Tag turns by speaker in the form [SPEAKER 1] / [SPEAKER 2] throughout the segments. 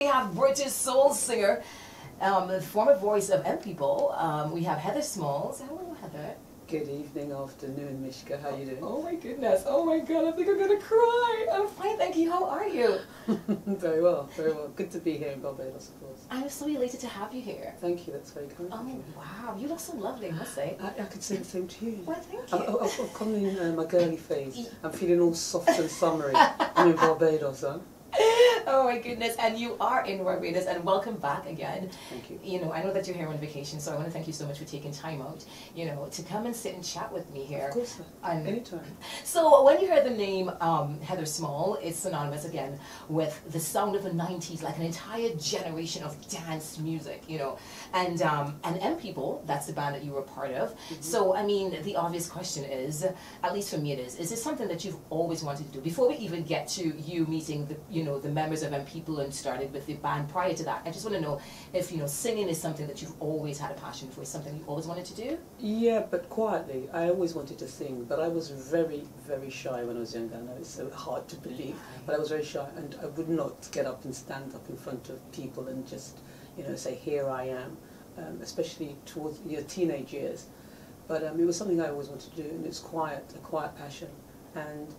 [SPEAKER 1] We have British soul singer, the former voice of M People. We have Heather Smalls. Hello, Heather.
[SPEAKER 2] Good evening, afternoon, Mishka. How you doing?
[SPEAKER 1] Oh my goodness. Oh my God, I think I'm gonna cry. I'm fine, thank you. How are you?
[SPEAKER 2] Very well, very well. Good to be here in Barbados, of course.
[SPEAKER 1] I'm so elated to have you here.
[SPEAKER 2] Thank you, that's very kind of you.
[SPEAKER 1] Oh wow, you look so lovely, I must say.
[SPEAKER 2] I could say the same to you.
[SPEAKER 1] Well, thank you.
[SPEAKER 2] I'm coming in my girly phase. I'm feeling all soft and summery. I'm in Barbados, huh?
[SPEAKER 1] Oh my goodness, and you are in Barbados, and welcome back again.
[SPEAKER 2] Thank you.
[SPEAKER 1] You know, I know that you're here on vacation, so I want to thank you so much for taking time out, you know, to come and sit and chat with me here.
[SPEAKER 2] Of course, anytime.
[SPEAKER 1] So when you hear the name Heather Small, it's synonymous again with the sound of the 90s, like an entire generation of dance music, you know, and M People, that's the band that you were part of. Mm-hmm. So, I mean, the obvious question is, at least for me it is this something that you've always wanted to do? Before we even get to you meeting the, you know, the members of M People and started with the band prior to that, I just want to know if, you know, singing is something that you've always had a passion for, is something you always wanted to do?
[SPEAKER 2] Yeah, but quietly. I always wanted to sing, but I was very, very shy when I was younger. I know it's so hard to believe, but I was very shy, and I would not get up and stand up in front of people and just, you know, say, here I am, especially towards your teenage years. But it was something I always wanted to do, and it's quiet, a quiet passion. And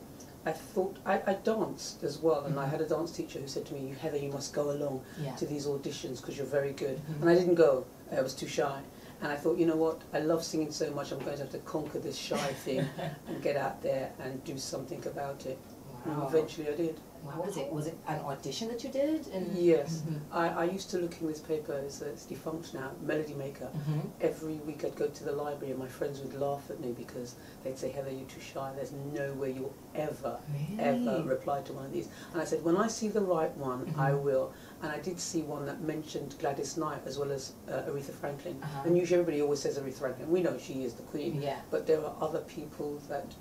[SPEAKER 2] I thought, I danced as well, and I had a dance teacher who said to me, Heather, you must go along to these auditions because you're very good. And I didn't go, I was too shy. And I thought, you know what, I love singing so much, I'm going to have to conquer this shy thing and get out there and do something about it. Wow. And eventually I did.
[SPEAKER 1] Wow. Was it an audition that you did?
[SPEAKER 2] Yes. I used to look in this paper, it's defunct now, Melody Maker. Every week I'd go to the library and my friends would laugh at me because they'd say, Heather, you're too shy, there's no way you'll ever reply to one of these. And I said, when I see the right one, I will. And I did see one that mentioned Gladys Knight as well as Aretha Franklin. And usually everybody always says Aretha Franklin. We know she is the queen. But there are other people that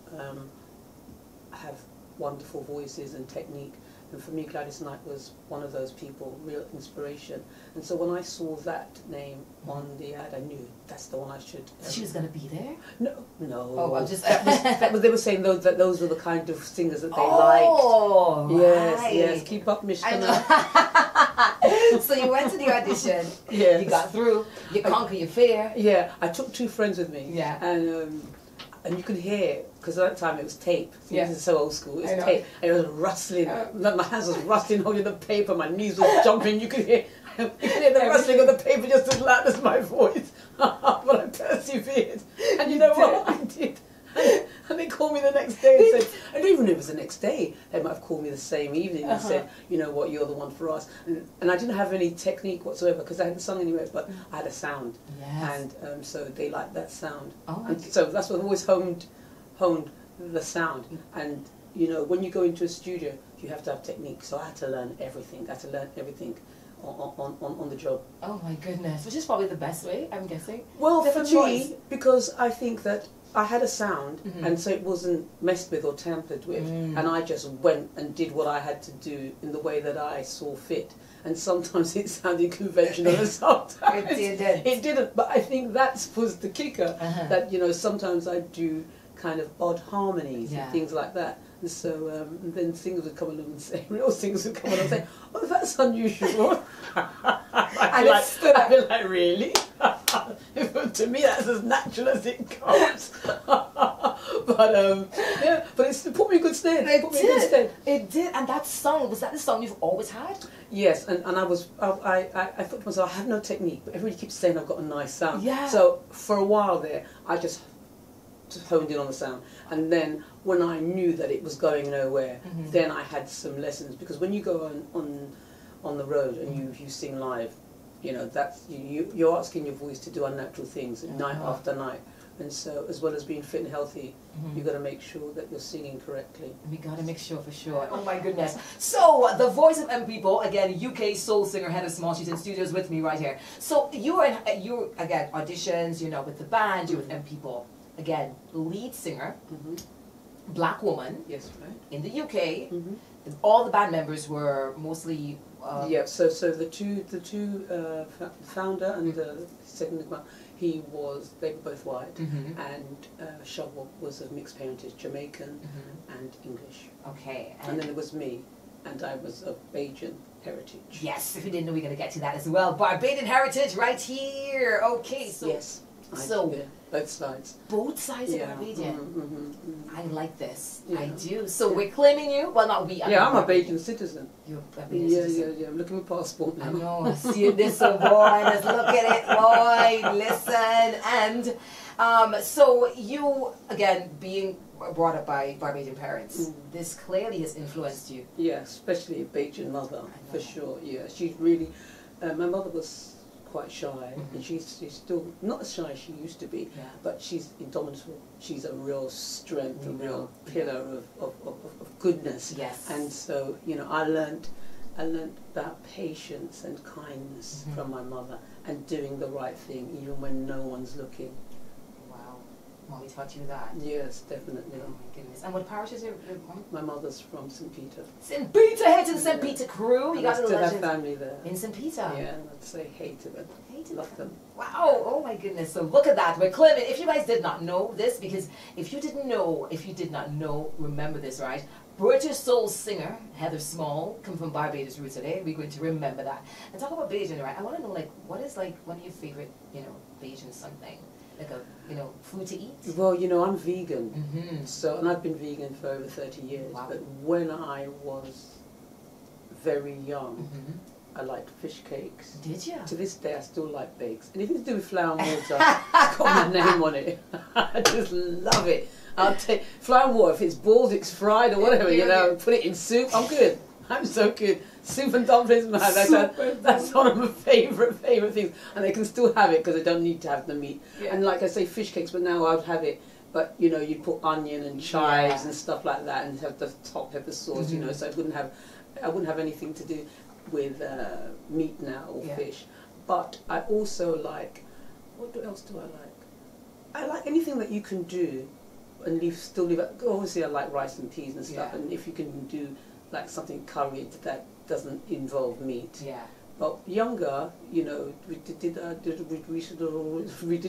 [SPEAKER 2] have wonderful voices and technique, and for me Gladys Knight was one of those people, real inspiration. And so when I saw that name on the ad, I knew that's the one I should.
[SPEAKER 1] She was going to be there?
[SPEAKER 2] No.
[SPEAKER 1] Oh, I'm just.
[SPEAKER 2] that was, they were saying that those were the kind of singers that they
[SPEAKER 1] liked.
[SPEAKER 2] Yes,
[SPEAKER 1] right.
[SPEAKER 2] yes. Keep up, Mishka.
[SPEAKER 1] So you went to the audition.
[SPEAKER 2] Yes.
[SPEAKER 1] You got through. You conquered your fear.
[SPEAKER 2] Yeah, I took 2 friends with me.
[SPEAKER 1] Yeah.
[SPEAKER 2] And you could hear, because at that time it was tape. This is so old school. It was tape. And it was rustling. My hands was rustling, holding the paper. My knees were jumping. You could hear the rustling of the paper just as loud as my voice. But I persevered. And you know what I did? And they called me the next day and said, and even if it was the next day, they might have called me the same evening and said, you know what, you're the one for us. And I didn't have any technique whatsoever because I hadn't sung anywhere, but I had a sound. Yes. And so they liked that sound. And so that's what I've always honed the sound. And, you know, when you go into a studio, you have to have technique. So I had to learn everything. I had to learn everything on the job.
[SPEAKER 1] Oh my goodness, which is probably the best way, I'm guessing.
[SPEAKER 2] Well, for me, because I think that I had a sound, and so it wasn't messed with or tampered with, and I just went and did what I had to do in the way that I saw fit. And sometimes it sounded conventional, and sometimes it didn't. But I think that was the kicker, that, you know, sometimes I do kind of odd harmonies and things like that. And so then singers would come along and say, real singers would come along and say, oh, that's unusual. I'd be like, really? To me, that's as natural as it comes. But yeah, but it put me in good stead.
[SPEAKER 1] It did, and that song, was that the song you've always had?
[SPEAKER 2] Yes, and I thought to myself, I have no technique, but everybody keeps saying I've got a nice sound.
[SPEAKER 1] Yeah.
[SPEAKER 2] So for a while there, I just honed in on the sound, and then when I knew that it was going nowhere, then I had some lessons, because when you go on the road and you sing live, you know, that's you're asking your voice to do unnatural things night after night. And so, as well as being fit and healthy, you've got to make sure that you're singing correctly.
[SPEAKER 1] We got to make sure, for sure. Oh my goodness. So, the voice of M People, again, UK soul singer Heather Small, she's in studios with me right here. So, you again, auditions, you know, with the band, you're with M People. Again, lead singer, black woman,
[SPEAKER 2] yes, right,
[SPEAKER 1] in the UK. All the band members were mostly.
[SPEAKER 2] Yeah. So the two founder and the second one, they were both white, and Shovel was of mixed parentage, Jamaican and English.
[SPEAKER 1] Okay.
[SPEAKER 2] And then there was me, and I was of Bajan heritage.
[SPEAKER 1] Yes, if you didn't know, we're going to get to that as well. Barbadian heritage right here. Okay, so...
[SPEAKER 2] Yes. Both sides.
[SPEAKER 1] Both sides
[SPEAKER 2] yeah.
[SPEAKER 1] of Barbadian. I like this.
[SPEAKER 2] Yeah.
[SPEAKER 1] I do. So we're claiming you. Well, not we.
[SPEAKER 2] Yeah, I'm a Barbadian citizen.
[SPEAKER 1] You're a Barbadian citizen.
[SPEAKER 2] Yeah. I'm looking at my passport now.
[SPEAKER 1] I know. I see this, so boy. Let's look at it, boy. Listen. And so you, again, being brought up by Barbadian parents, this clearly has influenced you.
[SPEAKER 2] Yeah, especially a Bajan mother, for sure. Yeah, she's really... my mother was quite shy, and she's still not as shy as she used to be, but she's indomitable. She's a real strength, a real pillar of goodness.
[SPEAKER 1] Yes.
[SPEAKER 2] And so, you know, I learned about patience and kindness from my mother, and doing the right thing even when no one's looking.
[SPEAKER 1] Wow. Mommy taught you that?
[SPEAKER 2] Yes, definitely.
[SPEAKER 1] Oh my goodness. And what parish is your mom?
[SPEAKER 2] My mother's from St. Peter.
[SPEAKER 1] St. Peter, head to the St. Peter crew. You got a
[SPEAKER 2] still have
[SPEAKER 1] legend.
[SPEAKER 2] family there.
[SPEAKER 1] In St. Peter?
[SPEAKER 2] Yeah, and I'd say hey to them.
[SPEAKER 1] Hey to
[SPEAKER 2] Love them.
[SPEAKER 1] Wow, oh my goodness. So look at that. We're claiming, if you guys did not know this, because if you did not know, remember this, right? British soul singer Heather Small come from Barbados roots today. We're going to remember that. And talk about Bajan, right? I want to know, like, what is, like, one of your favorite, you know, Bajan something? Like a, you know, food to eat?
[SPEAKER 2] Well, you know, I'm vegan. So, and I've been vegan for over 30 years.
[SPEAKER 1] Wow.
[SPEAKER 2] But when I was very young, I liked fish cakes.
[SPEAKER 1] Did you?
[SPEAKER 2] To this day, I still like bakes. Anything to do with flour and water, it's got my name on it. I just love it. I'll take flour and water. If it's boiled, it's fried or whatever, you know, put it in soup. I'm good. I'm so good. Soup and dumplings, man. That's one of my favourite things. And they can still have it because they don't need to have the meat. Yeah. And like I say, fish cakes, but now I would have it. But, you know, you'd put onion and chives and stuff like that and have the hot pepper sauce, you know, so I wouldn't have anything to do with meat now or fish. But I also like, what else do I like? I like anything that you can do and still leave it. Obviously I like rice and peas and stuff, and if you can do like something curried that doesn't involve meat. Yeah. But younger, you know, we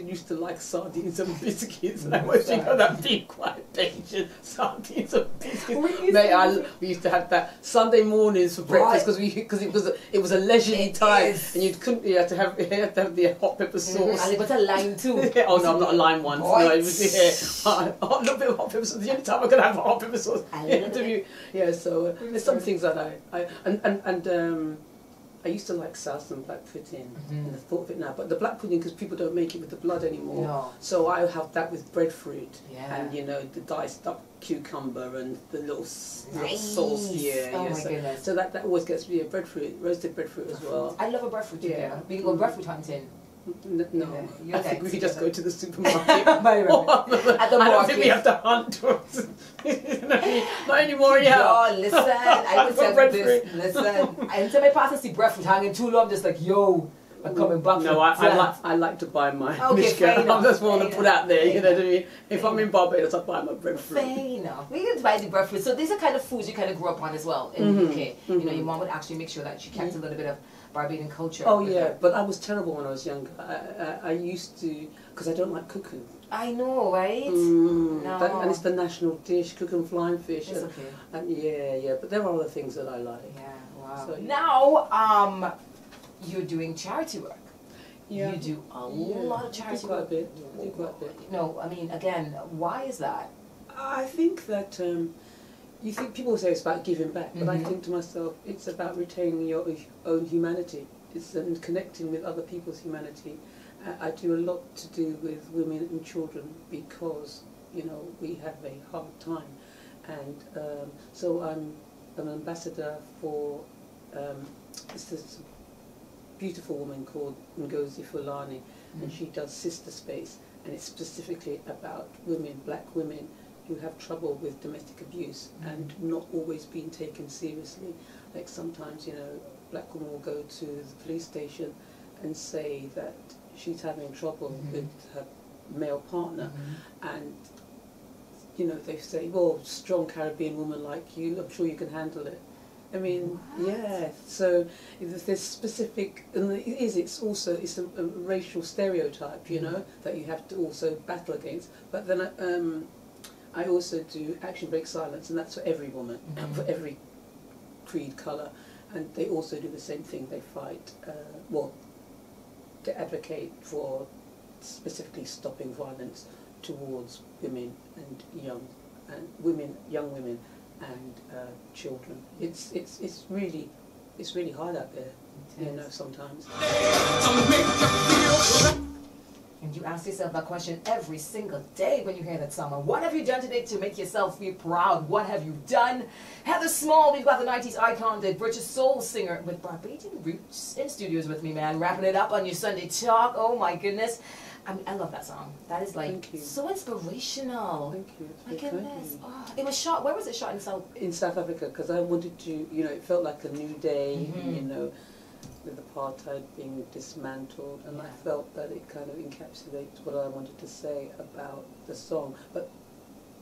[SPEAKER 2] used to like sardines and biscuits, and I was thinking that being quite Asian, sardines and biscuits. We used to have that Sunday mornings for breakfast because it was a leisurely time, and you had to have the hot pepper sauce.
[SPEAKER 1] And it was a lime too.
[SPEAKER 2] Oh no, I'm not a lime one. No, it was a little bit of hot pepper sauce. The only time I could have hot pepper sauce. Yeah, so there's some things that I used to like salsa and black pudding, and the thought of it now. But the black pudding, because people don't make it with the blood anymore, so I have that with breadfruit, and you know, the diced up cucumber and the little sauce.
[SPEAKER 1] Oh my goodness.
[SPEAKER 2] So that always gets me a breadfruit, roasted breadfruit as well.
[SPEAKER 1] I love a breadfruit too. Yeah. We can go breadfut hunting.
[SPEAKER 2] No, I think we could just go to the supermarket.
[SPEAKER 1] At the
[SPEAKER 2] I don't think we have to hunt. Not anymore,
[SPEAKER 1] Yo, listen, I would tell you this. Listen, until my pastor see breadfruit hanging too long, just like, yo, I'm coming back.
[SPEAKER 2] No, I like to buy my Mishka. I just want to put out there, you know what I mean? If I'm in Barbados, I buy my breadfruit.
[SPEAKER 1] Fair enough. We can buy the breadfruit. So these are kind of foods you kind of grew up on as well in the UK. You know, your mom would actually make sure that she kept a little bit of Barbadian culture.
[SPEAKER 2] Oh yeah, but I was terrible when I was younger. I used to, because I don't like cuckoo.
[SPEAKER 1] I know, right? No.
[SPEAKER 2] And it's the national dish, cuckoo and flying fish.
[SPEAKER 1] It's okay.
[SPEAKER 2] And yeah, but there are other things that I like.
[SPEAKER 1] Yeah, wow. So, now, you're doing charity work. Yeah. You do a lot of charity work.
[SPEAKER 2] I do quite a bit.
[SPEAKER 1] No, I mean, again, why is that?
[SPEAKER 2] I think that you think people say it's about giving back, but I think to myself, it's about retaining your own humanity. It's connecting with other people's humanity. I do a lot to do with women and children because, you know, we have a hard time. And so I'm an ambassador for this beautiful woman called Ngozi Fulani, and she does Sister Space, and it's specifically about women, black women, who have trouble with domestic abuse and not always being taken seriously. Like sometimes, you know, black women will go to the police station and say that she's having trouble with her male partner, and you know, they say, well, strong Caribbean woman like you, I'm sure you can handle it. I mean, yeah, so there's specific, and it's also a racial stereotype, you know, that you have to also battle against. But then I also do Action Break Silence, and that's for every woman, for every creed, colour, And they also do the same thing. They fight, well, to advocate for specifically stopping violence towards women and young women and children. It's really hard out there, you know, sometimes.
[SPEAKER 1] And you ask yourself that question every single day when you hear that song. What have you done today to make yourself feel proud? What have you done? Heather Small, we've got the 90s icon, the British soul singer with Barbadian roots, in studios with me, man. Wrapping it up on your Sunday Talk. Oh my goodness. I mean, I love that song. That is like so inspirational.
[SPEAKER 2] Thank you.
[SPEAKER 1] My goodness. Oh, it was shot, where was it shot in South?
[SPEAKER 2] In South Africa, because I wanted to, you know, it felt like a new day, you know, with apartheid being dismantled, and I felt that it kind of encapsulates what I wanted to say about the song. But,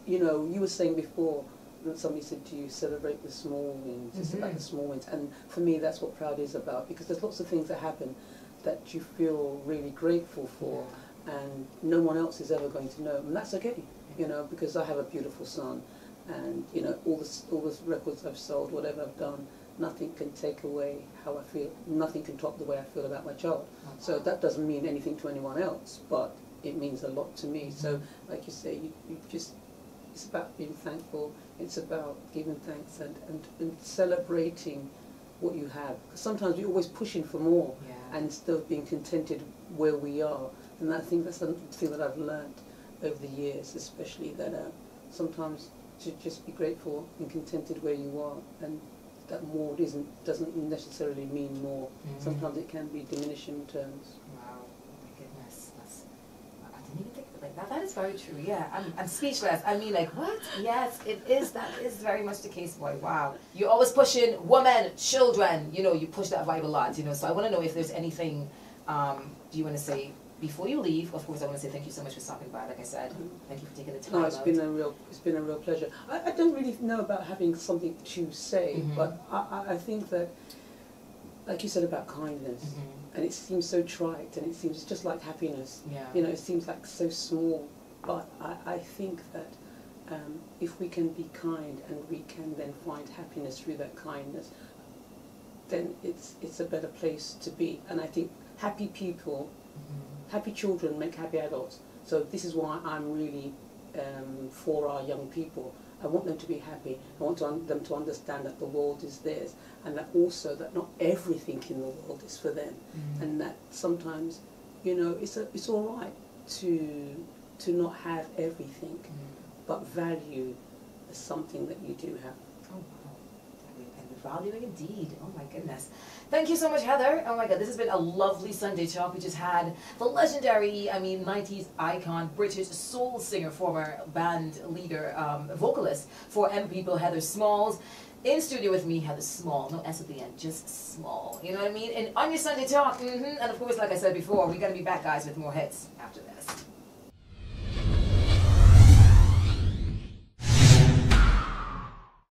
[SPEAKER 2] you know, you were saying before that somebody said to you, celebrate the small wins, it's about the small wins, and for me that's what Proud is about, because there's lots of things that happen that you feel really grateful for, and no one else is ever going to know, and that's okay, you know, because I have a beautiful son, and, you know, all the records I've sold, whatever I've done, nothing can take away how I feel. Nothing can top the way I feel about my child. So that doesn't mean anything to anyone else, but it means a lot to me. So, like you say, you just, it's about being thankful. It's about giving thanks and celebrating what you have. Because sometimes we're always pushing for more, and instead of being contented where we are. And I think that's something that I've learned over the years, especially that sometimes to just be grateful and contented where you are, and that more doesn't necessarily mean more. Sometimes it can be diminishing terms.
[SPEAKER 1] Wow, oh my goodness, I didn't even think of it like that. That is very true. Yeah, I'm speechless. I mean, like, what? Yes, it is. That is very much the case, boy. Wow, you're always pushing women, children. You know, you push that vibe a lot. You know, so I want to know if there's anything. Do you want to say? Before you leave, of course, I want to say thank you so much for stopping by. Like I said, thank you for taking the time.
[SPEAKER 2] No, it's been a real pleasure. I don't really know about having something to say, but I think that, like you said about kindness, and it seems so trite, and it seems just like happiness. You know, it seems like so small, but I think that if we can be kind and we can then find happiness through that kindness, then it's a better place to be. And I think happy people. Happy children make happy adults. So this is why I'm really for our young people. I want them to be happy. I want them to understand that the world is theirs, and that also that not everything in the world is for them, and that sometimes, you know, it's all right to not have everything, but value something that you do have.
[SPEAKER 1] Oh wow, and valuing indeed. Oh my goodness. Thank you so much, Heather. Oh my God, this has been a lovely Sunday Talk. We just had the legendary, 90s icon, British soul singer, former band leader, vocalist for M People, Heather Smalls. In studio with me, Heather Small. No S at the end, just small. You know what I mean? And on your Sunday Talk, and of course, like I said before, we're going to be back, guys, with more hits after this.